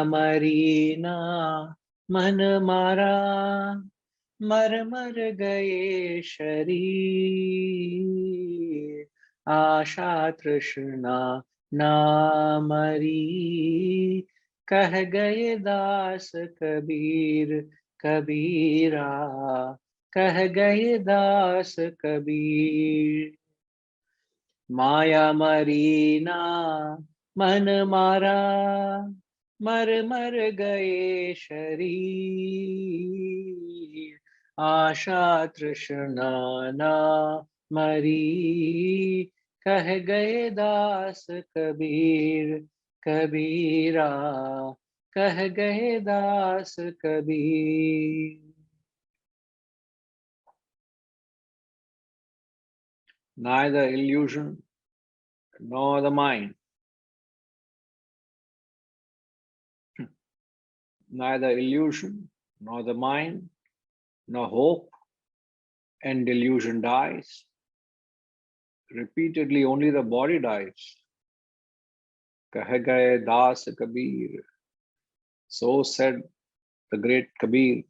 मरीना मन मारा, मर मर गए शरीर, आशा तृष्णा ना मरी, कह गए दास कबीर कबीरा, कह गए दास कबीर। माया मरीना मन मारा, मर मर गए शरीर, आशा तृष्णा ना मरी, कह गए दास कबीर कबीरा, कह गए दास Kabir. Neither illusion nor the mind, neither illusion nor the mind, nor hope and delusion dies. Repeatedly, only the body dies. Kah gaye das Kabir. So said the great Kabir.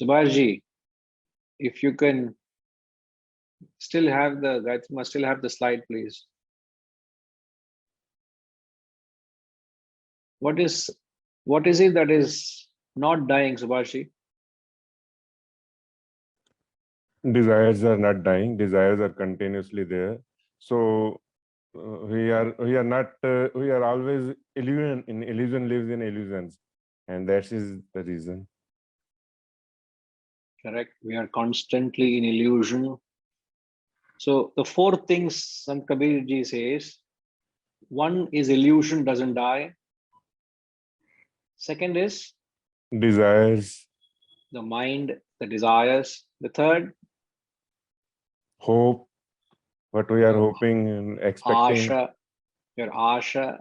Subhashji, if you can still have the Gayatri, still have the slide, please. What is it that is not dying, Subhashji? Desires are not dying. Desires are continuously there. So we are always illusion. In illusion lives in illusions, and that is the reason. Correct. We are constantly in illusion. So the four things Sant Kabir ji says, one is illusion doesn't die. Second is Desires. The mind, the desires. The third, Hope. What we are hoping and expecting. Asha, your Asha.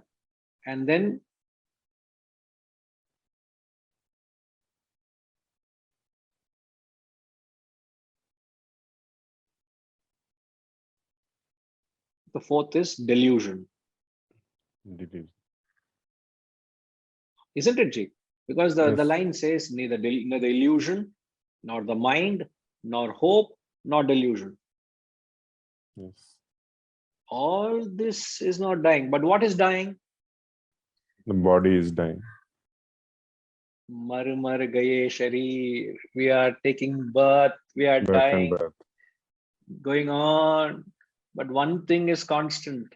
And then the fourth is delusion. Isn't it, Ji? Because the line says neither illusion, nor the mind, nor hope, nor delusion. Yes. All this is not dying. But what is dying? The body is dying. Mar mar gaye sharir. We are taking birth. We are dying. Going on. But one thing is constant.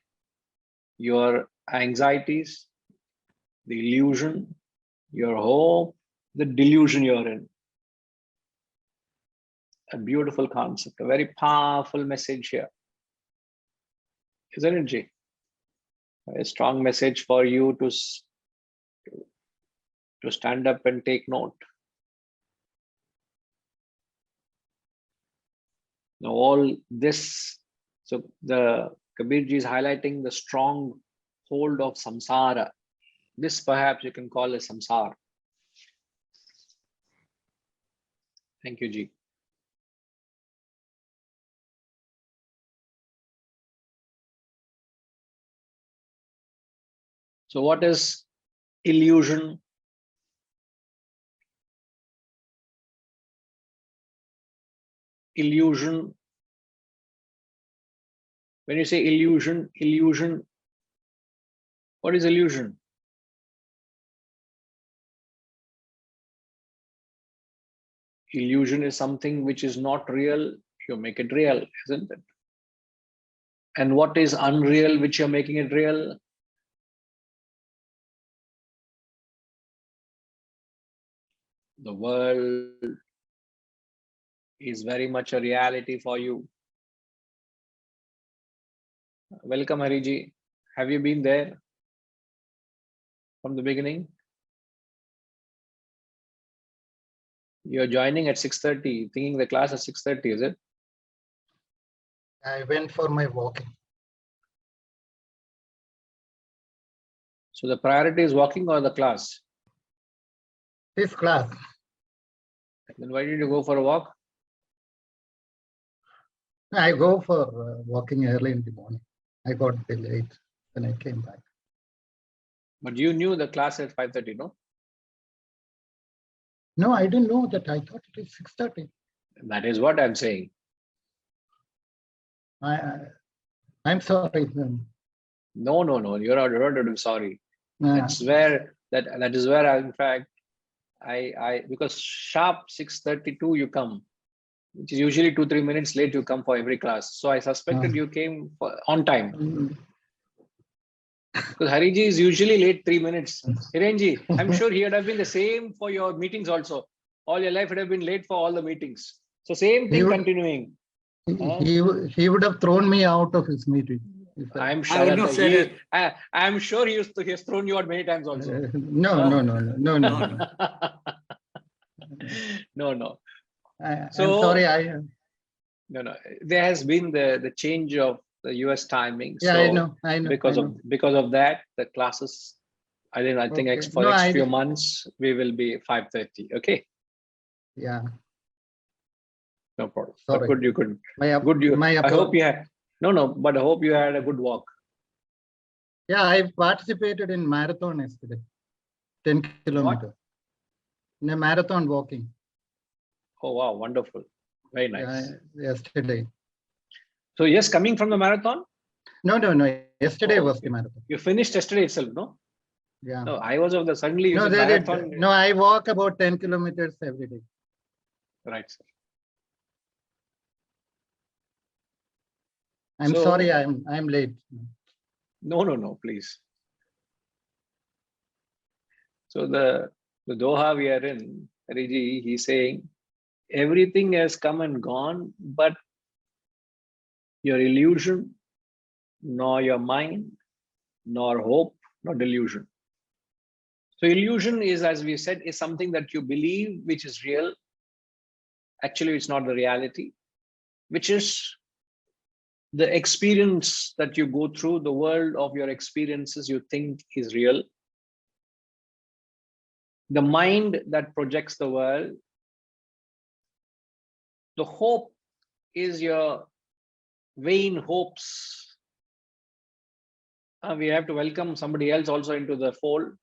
Your anxieties, the illusion, your hope, the delusion you're in. A beautiful concept, a very powerful message here. Isn't it, Ji? A strong message for you to stand up and take note. Now all this, so the Kabir ji is highlighting the strong hold of samsara. This perhaps you can call as samsara. Thank you, Ji. So what is illusion? Illusion. When you say illusion, what is illusion? Illusion is something which is not real. You make it real, isn't it? And what is unreal, which you're making it real? The world is very much a reality for you. Welcome, Hariji. Have you been there from the beginning? You're joining at 6:30, thinking the class at 6:30, is it? I went for my walking. So the priority is walking or the class? This class. Then why did you go for a walk? I go for walking early in the morning. I got late when I came back. But you knew the class at 5:30, no? No, I didn't know that. I thought it is 6:30. That is what I'm saying. I'm sorry. No, you're not sorry. That's where that is where in fact I because sharp 6:32 you come, which is usually 2-3 minutes late you come for every class. So I suspected you came on time. Because Hariji is usually late 3 minutes. Hirenji, I'm sure he would have been the same for your meetings also. All your life would have been late for all the meetings. So same thing continuing. He would have thrown me out of his meeting. I'm sure. I'm sure he has thrown you out many times also. No. No. I'm sorry. No. There has been the change of the US timing. Yeah, so I know. Because of that, the classes, I think for next few months we will be 5:30. Okay. Yeah. No problem. Sorry. But good, you could. I hope you had. No. But I hope you had a good walk. Yeah, I participated in marathon yesterday. 10 kilometers. In a marathon walking. Oh wow, wonderful. Very nice. Yesterday. So yes, coming from the marathon? No. Yesterday was the marathon. You finished yesterday itself, no? Yeah. No, I was of the suddenly No, marathon. No, I walk about 10 kilometers every day. Right, sir. I'm sorry, I'm late. No, please. So the DOHA we are in, Hariji, he's saying everything has come and gone, but your illusion, nor your mind, nor hope, nor delusion. So illusion is, as we said, is something that you believe which is real. Actually, it's not the reality, which is the experience that you go through, the world of your experiences you think is real. The mind that projects the world. The hope is your vain hopes. We have to welcome somebody else also into the fold.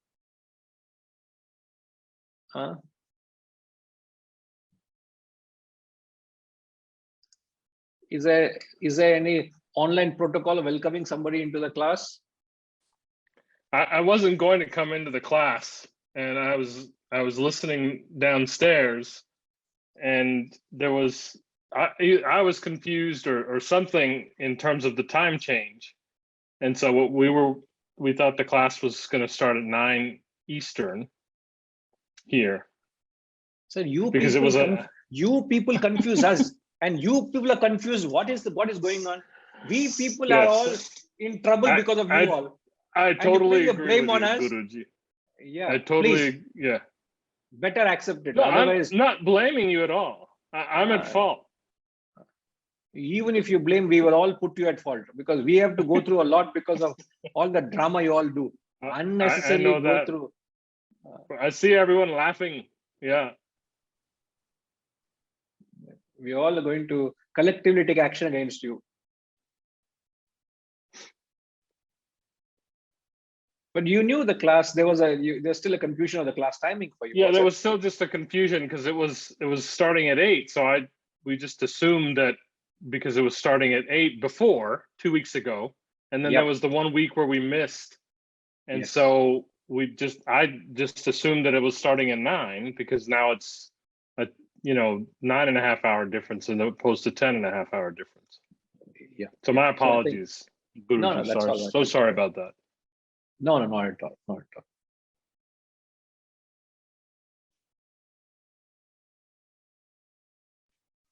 Is there any online protocol of welcoming somebody into the class? I wasn't going to come into the class, and I was listening downstairs, and there was I was confused or something in terms of the time change, and so we thought the class was going to start at 9 Eastern here. So you people confuse us, and you people are confused. What is going on? We people are all in trouble because of you all. I totally agree blame with on us. Guruji. Yeah, I totally better accept it. No, otherwise, I'm not blaming you at all. I'm at fault. Even if you blame, we will all put you at fault because we have to go through a lot because of all the drama you all do. Unnecessarily I know that. Through. I see everyone laughing. Yeah. We all are going to collectively take action against you. But you knew the class. There's still a confusion of the class timing for you. Yeah, there was still just a confusion because it was starting at 8. So we just assumed that because it was starting at 8 before 2 weeks ago, and then there was the 1 week where we missed, and so I just assumed that it was starting at 9 because now it's a 9.5 hour difference as opposed to 10.5 hour difference. Yeah. So my apologies. No, that's all right. So sorry about that. No, not at all. Not at all.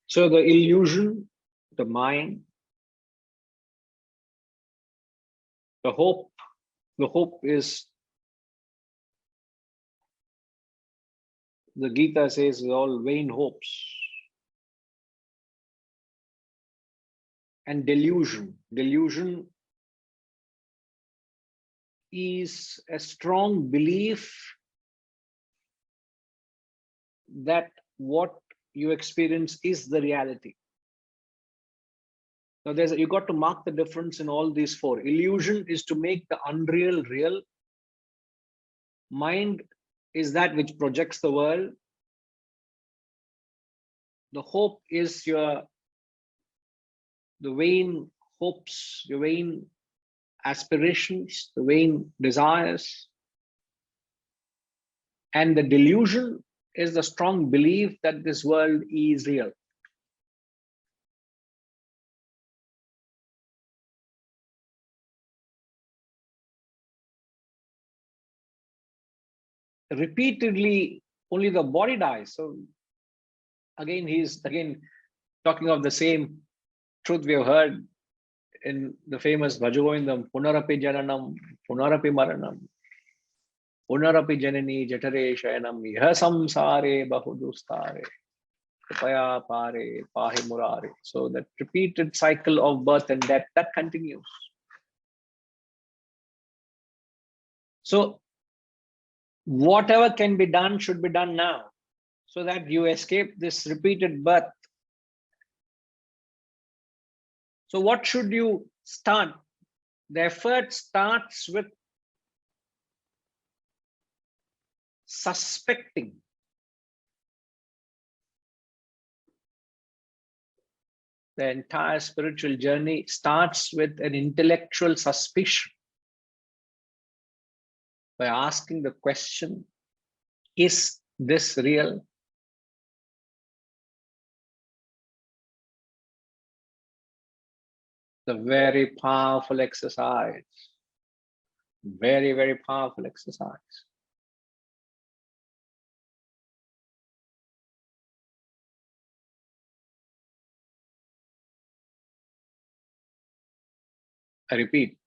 So the illusion, the mind, the hope is, the Gita says, is all vain hopes. And delusion is a strong belief that what you experience is the reality. So you got to mark the difference in all these four. Illusion is to make the unreal real. Mind is that which projects the world. The hope is the vain hopes, your vain aspirations, the vain desires. And the delusion is the strong belief that this world is real. Repeatedly, only the body dies. So again, he's talking of the same truth we have heard in the famous Bhajagovindam, Punarapi Jananam, Punarapi Maranam, Punarapi Janani Jatare Shayanam, Iha Samsare Bahudustare, Kripaya Pare, Pahi Murare. So that repeated cycle of birth and death, that continues. So whatever can be done should be done now, so that you escape this repeated birth. So what should you start? The effort starts with suspecting. The entire spiritual journey starts with an intellectual suspicion. By asking the question, is this real? The very powerful exercise. Very, very powerful exercise. I repeat.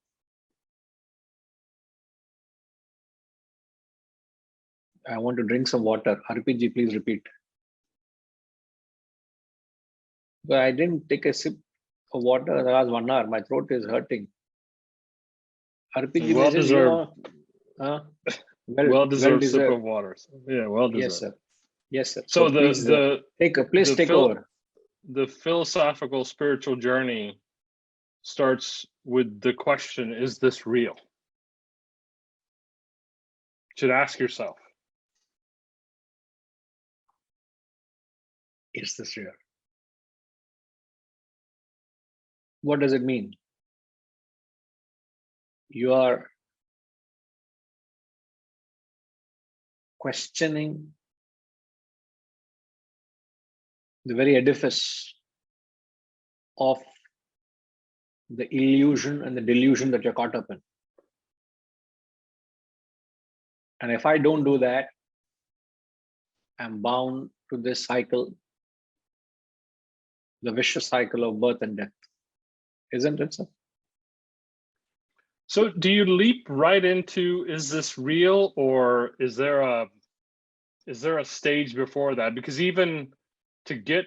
I want to drink some water. RPG, please repeat. But I didn't take a sip of water in the last 1 hour. My throat is hurting. RPG, Well deserved. Well deserved sip of water. Yeah, well deserved. Yes, sir. Yes, sir. So please take over. The philosophical spiritual journey starts with the question, is this real? You should ask yourself. Is this real? What does it mean? You are questioning the very edifice of the illusion and the delusion that you're caught up in. And if I don't do that, I'm bound to this cycle, the vicious cycle of birth and death. Isn't it, sir? So do you leap right into, is this real, or is there a stage before that? Because even to get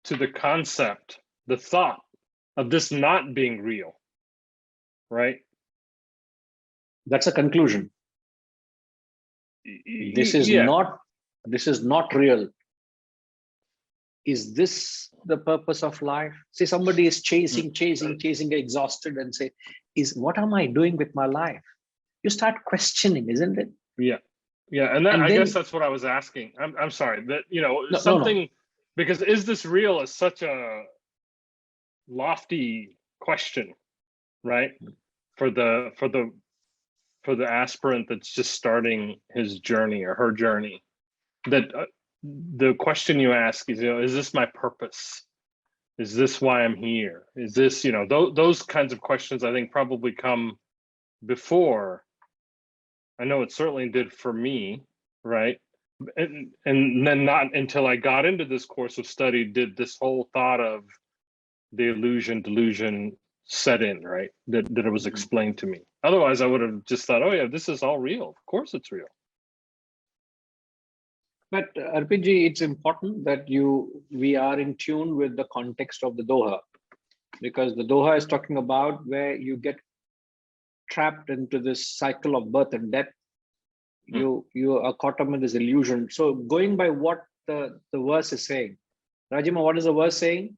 to the concept, the thought of this not being real, right? That's a conclusion. This is not real. Is this the purpose of life? See, somebody is chasing, exhausted, and say, what am I doing with my life? You start questioning, isn't it? Yeah. And I guess that's what I was asking. I'm sorry that, something, because is this real is such a lofty question, right? For the aspirant that's just starting his journey or her journey, that the question you ask is, is this my purpose? Is this why I'm here? Is this, those kinds of questions I think probably come before. I know it certainly did for me, right? And then not until I got into this course of study did this whole thought of the delusion set in, right? That it was explained to me. Otherwise, I would have just thought, oh yeah, this is all real. Of course it's real. But RPG, it's important that we are in tune with the context of the DOHA, because the DOHA is talking about where you get trapped into this cycle of birth and death. You are caught up in this illusion. So going by what the verse is saying, Rajima, what is the verse saying?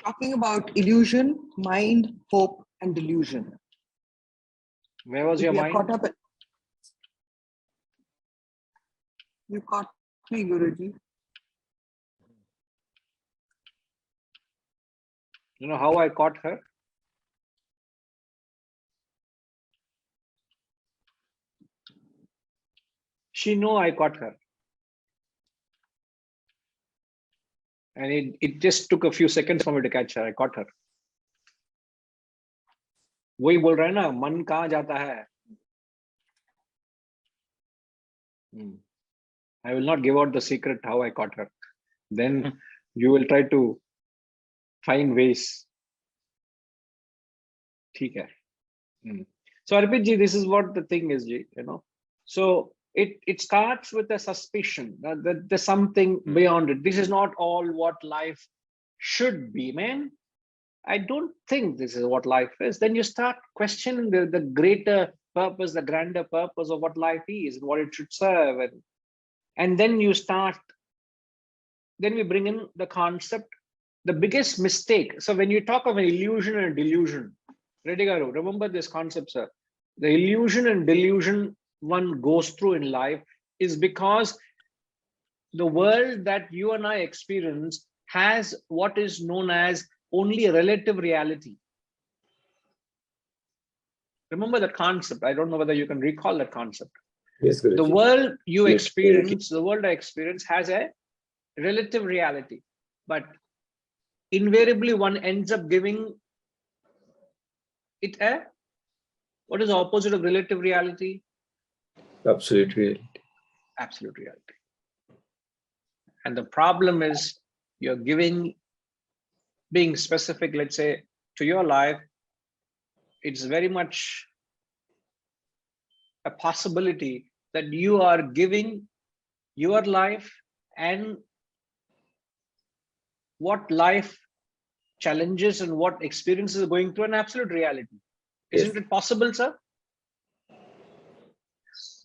talking about illusion, mind, hope, and delusion. Where was If your we are mind? caught up. You caught me, Guruji. You know how I caught her? She knew I caught her. And it just took a few seconds for me to catch her. I caught her. वही बोल रहा है ना, मन कहाँ जाता है? I will not give out the secret how I caught her. Then you will try to find ways. ठीक है. So Arpit ji, this is what the thing is, ji, you know. So it starts with a suspicion that there's something beyond it. This is not all what life should be, man. I don't think this is what life is. Then you start questioning the greater purpose, the grander purpose of what life is and what it should serve. And then you start, then we bring in the concept, the biggest mistake. So when you talk of an illusion and delusion, Reddy Garu, remember this concept, sir. The illusion and delusion one goes through in life is because the world that you and I experience has what is known as only a relative reality. Remember the concept. I don't know whether you can recall that concept. Yes, Guruji. The world you experience, the world I experience has a relative reality, but invariably one ends up giving it a, what is the opposite of relative reality? Absolute reality. Absolute reality. And the problem is you're giving, being specific, let's say, to your life, it's very much a possibility that you are giving your life and what life challenges and what experiences are going through an absolute reality. Isn't it possible, sir?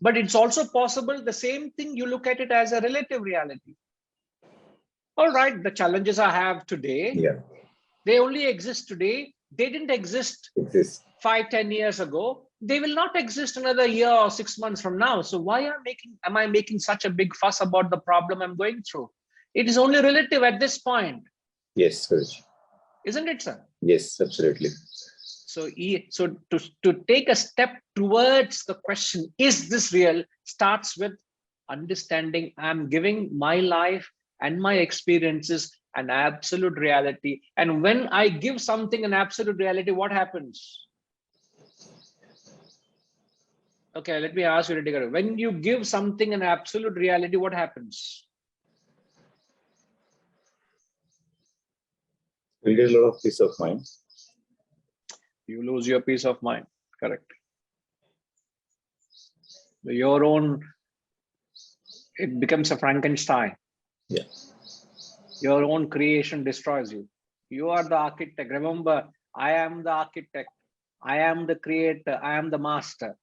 But it's also possible the same thing, you look at it as a relative reality. All right, the challenges I have today, they only exist today. They didn't exist 5-10 years ago. They will not exist another year or 6 months from now. So why am I making such a big fuss about the problem I'm going through? It is only relative at this point. Yes, Guruji. Isn't it, sir? Yes, absolutely. So to take a step towards the question, is this real, starts with understanding I'm giving my life and my experiences an absolute reality. And when I give something an absolute reality, what happens? Okay, let me ask you, Reddy, when you give something an absolute reality, what happens? We get a lot of peace of mind. You lose your peace of mind. Correct. Your own, it becomes a Frankenstein. Yeah. Your own creation destroys you. You are the architect. Remember, I am the architect. I am the creator. I am the master.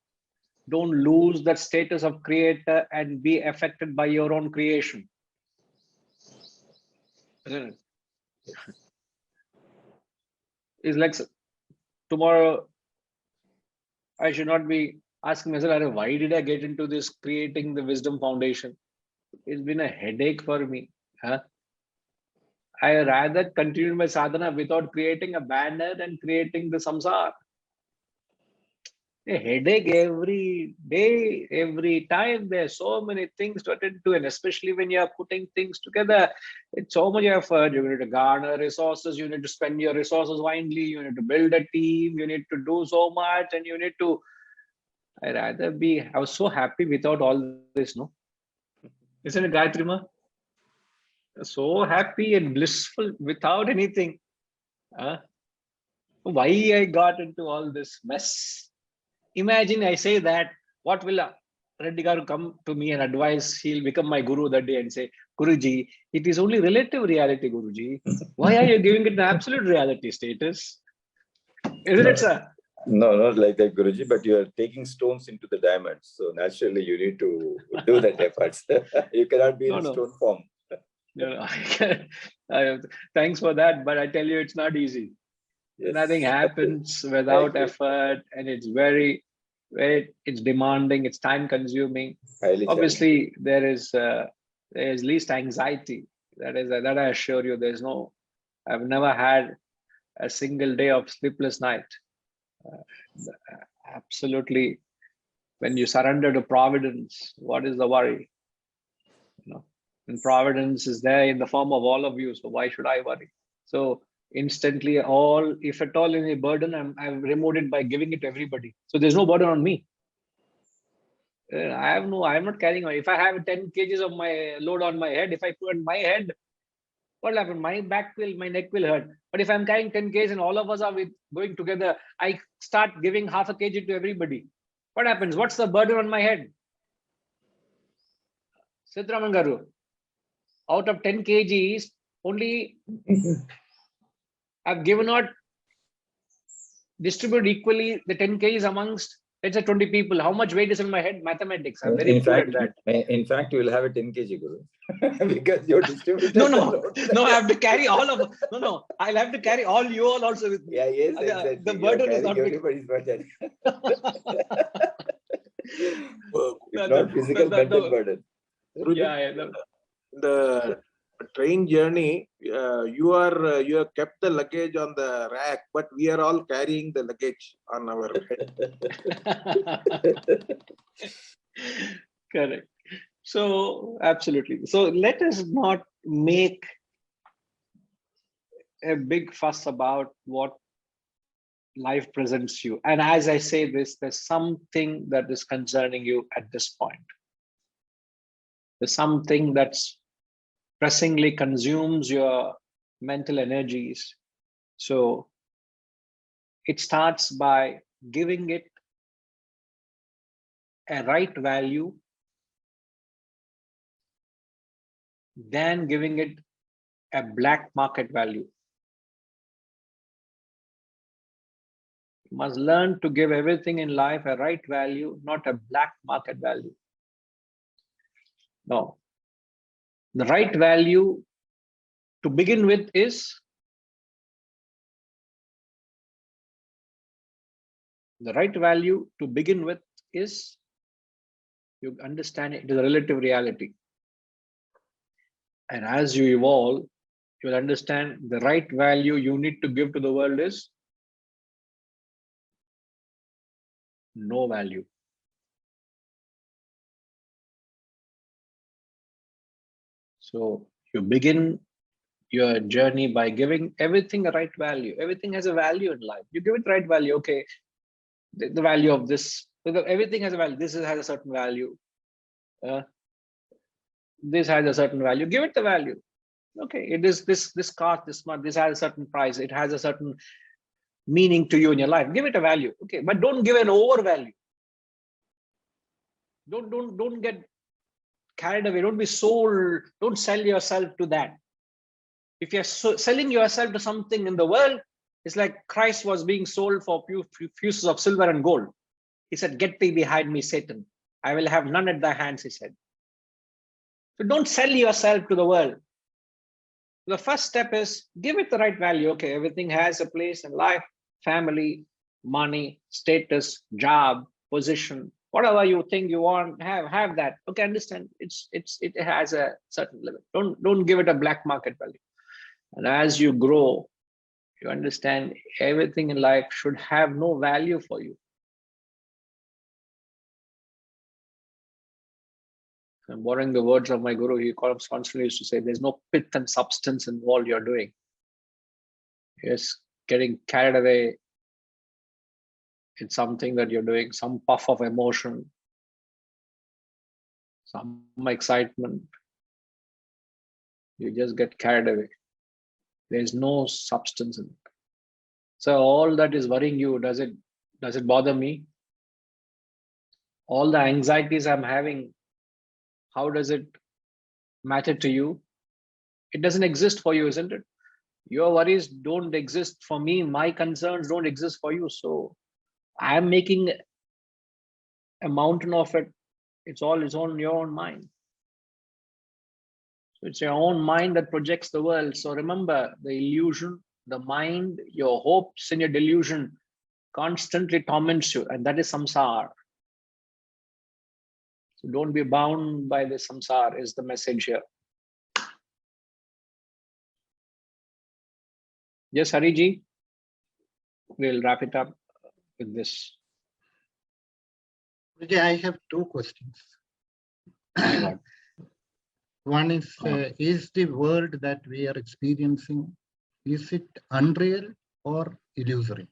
Don't lose that status of creator and be affected by your own creation. Isn't it? It's like tomorrow, I should not be asking myself, why did I get into this creating the Wisdom Foundation? It's been a headache for me. Huh? I rather continue my sadhana without creating a banner than creating the samsara. A headache every day, every time. There's so many things to attend to, and especially when you're putting things together, it's so much effort. You need to garner resources, you need to spend your resources wisely, you need to build a team, you need to do so much, and you need to. I was so happy without all this, no? Isn't it, Gayatri Ma? So happy and blissful without anything. Why I got into all this mess? Imagine I say that, what will Reddy Garu come to me and advise? He'll become my guru that day and say, Guruji, it is only relative reality, Guruji. Why are you giving it an absolute reality status? Isn't it, sir? No, not like that, Guruji, but you are taking stones into the diamonds. So naturally, you need to do that efforts. You cannot be in stone form. Thanks for that, but I tell you, it's not easy. Yes. Nothing happens without effort, and it's very, it's demanding, it's time consuming. Highly Obviously, there is least anxiety. That I assure you. I've never had a single day of sleepless night. Absolutely. When you surrender to Providence, what is the worry? And Providence is there in the form of all of you. So why should I worry? So instantly, if at all any burden, I've removed it by giving it to everybody. So there's no burden on me. I'm not carrying on. If I have 10 kgs of my load on my head, if I put on my head, what will happen? My neck will hurt. But if I'm carrying 10 kgs and all of us are going together, I start giving half a kg to everybody. What happens? What's the burden on my head? Siddharaman Garu, out of 10 kgs, only I've given out, distributed equally the 10 kgs amongst, let's say 20 people. How much weight is in my head? Mathematics. I'm very good at that. In fact, you will have a 10 kg Guru. Because you're distributed. No, I have to carry all of No, I'll have to carry all you all also with me. Yeah, yes, exactly. The burden is not big. Everybody's burden. It's not physical, mental burden. The train journey, you have kept the luggage on the rack, but we are all carrying the luggage on our head. Correct. So absolutely. So let us not make a big fuss about what life presents you. And as I say this, there's something that is concerning you at this point. There's something that's pressingly consumes your mental energies. So it starts by giving it a right value, then giving it a black market value. You must learn to give everything in life a right value, not a black market value. No. The right value to begin with is you understand it is a relative reality. And as you evolve, you'll understand the right value you need to give to the world is no value. So you begin your journey by giving everything a right value. Everything has a value in life. You give it right value. Okay, the value of this, everything has a value. This has a certain value. This has a certain value. Give it the value. Okay, it is this car, this month, this has a certain price. It has a certain meaning to you in your life. Give it a value. Okay, but don't give an overvalue. Don't get carried away. Don't be sold. Don't sell yourself to that. If you're selling yourself to something in the world, it's like Christ was being sold for few pieces of silver and gold. He said, "Get thee behind me, Satan. I will have none at thy hands," he said. So don't sell yourself to the world. The first step is give it the right value. Okay, everything has a place in life, family, money, status, job, position, whatever you think you want, have that. Okay, understand it has a certain limit. Don't give it a black market value. And as you grow, you understand everything in life should have no value for you. I'm borrowing the words of my guru. He constantly used to say, there's no pith and substance in all you're doing. Yes, getting carried away in something that you're doing, some puff of emotion, some excitement. You just get carried away. There's no substance in it. So all that is worrying you, does it bother me? All the anxieties I'm having, how does it matter to you? It doesn't exist for you, isn't it? Your worries don't exist for me. My concerns don't exist for you. So I'm making a mountain of it. It's all on your own mind. So it's your own mind that projects the world. So remember, the illusion, the mind, your hopes and your delusion constantly torments you, and that is samsara. So don't be bound by the samsara is the message here. Yes, Hariji, we'll wrap it up with this. Vijay, I have two questions. My God. One is the world that we are experiencing, is it unreal or illusory?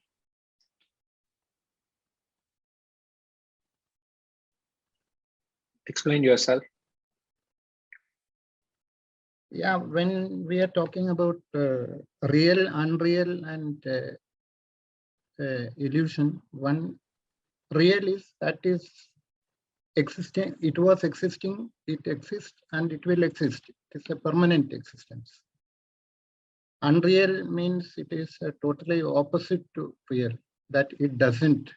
Explain yourself. Yeah, when we are talking about real, unreal, and illusion, one real is that is existing, it was existing, it exists, and it will exist. It is a permanent existence. Unreal means it is totally opposite to real, that it doesn't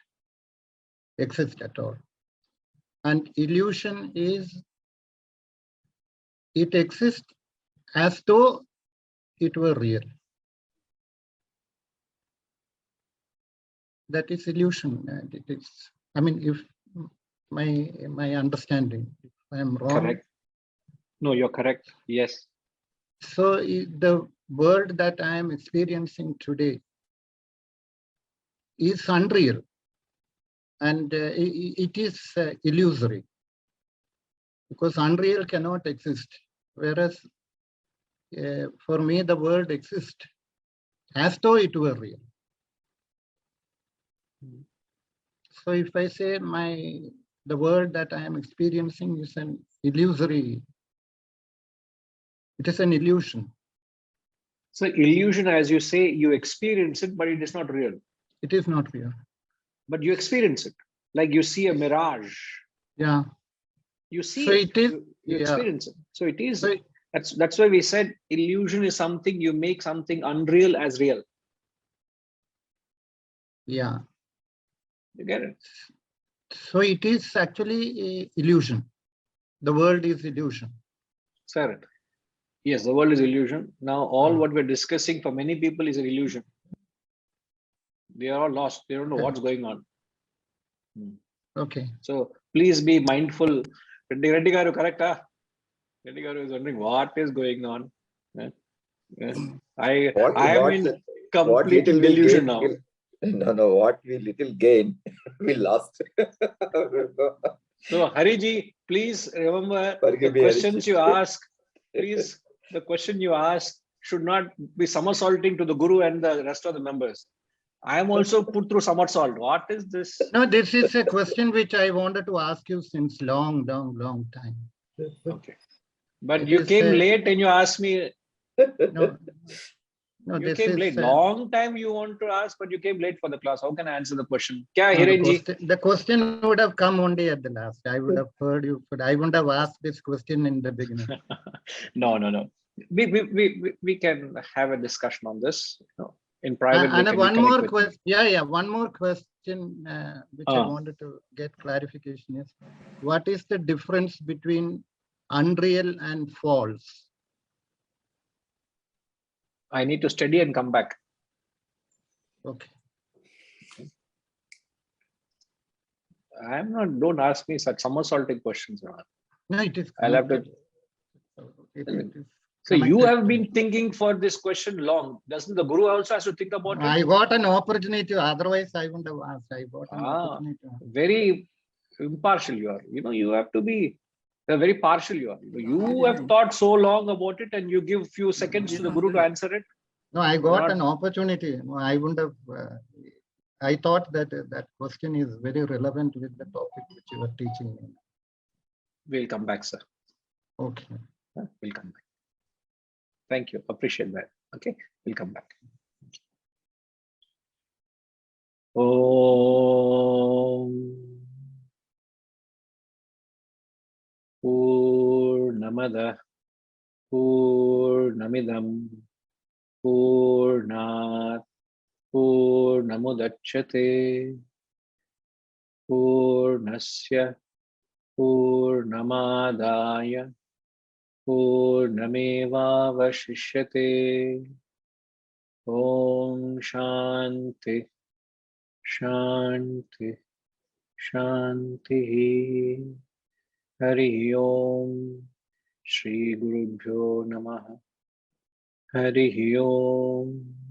exist at all. And illusion is it exists as though it were real. That is illusion, and it is, I mean, if my understanding, if I am wrong. Correct. No, you're correct. Yes. So the world that I am experiencing today is unreal, and it is illusory, because unreal cannot exist. Whereas for me, the world exists as though it were real. So if I say the world that I am experiencing is an illusory, it is an illusion. So illusion, as you say, you experience it, but it is not real. It is not real. But you experience it, like you see a mirage. Yeah. You see So it. it is. You Yeah. experience it. So it is. So That's why we said illusion is something you make something unreal as real. yeah. You get it? So it is actually a illusion. The world is illusion. Sir. Yes, the world is illusion. Now, all what we're discussing for many people is an illusion. They are all lost. They don't know what's going on. Okay. So please be mindful. Reddy Garu, correct? Reddy Garu is wondering what is going on. I am in complete delusion now. No, what we little gain, we lost. So Hariji, please remember Forgive the me, questions you ask. Please, the question you ask should not be somersaulting to the Guru and the rest of the members. I am also put through somersault. What is this? No, this is a question which I wanted to ask you since long time. Okay. But It you is came late and you asked me. No, You this came is late. Long time you want to ask, but you came late for the class. How can I answer the question? Kya, Hirenji? The question would have come only at the last. I would have heard you, but I wouldn't have asked this question in the beginning. No. We can have a discussion on this. In private. And one more question. Yeah. One more question which I wanted to get clarification is, what is the difference between unreal and false? I need to study and come back. Okay. I'm not, don't ask me such somersaulting questions. No, it is. I'll have to. So you have been thinking for this question long. Doesn't the Guru also has to think about it? I got an opportunity. Otherwise, I wouldn't have asked. I got an opportunity. Very impartial you are. You have to be very partial. You have thought so long about it, and you give few seconds to the Guru to answer it. No, I got an opportunity. I wouldn't have. I thought that that question is very relevant with the topic which you are teaching me. We'll come back, sir. Okay. We'll come back. Thank you. Appreciate that. Okay, we'll come back. Om Purnamada Purnamidam Purnat Purnamudachyate Purnasya Purnamadaya पूर्णमेवावशिष्यते। Om Shanti Shanti Shanti. Hari Om. Shri Gurubhyo Namaha. Hari Om.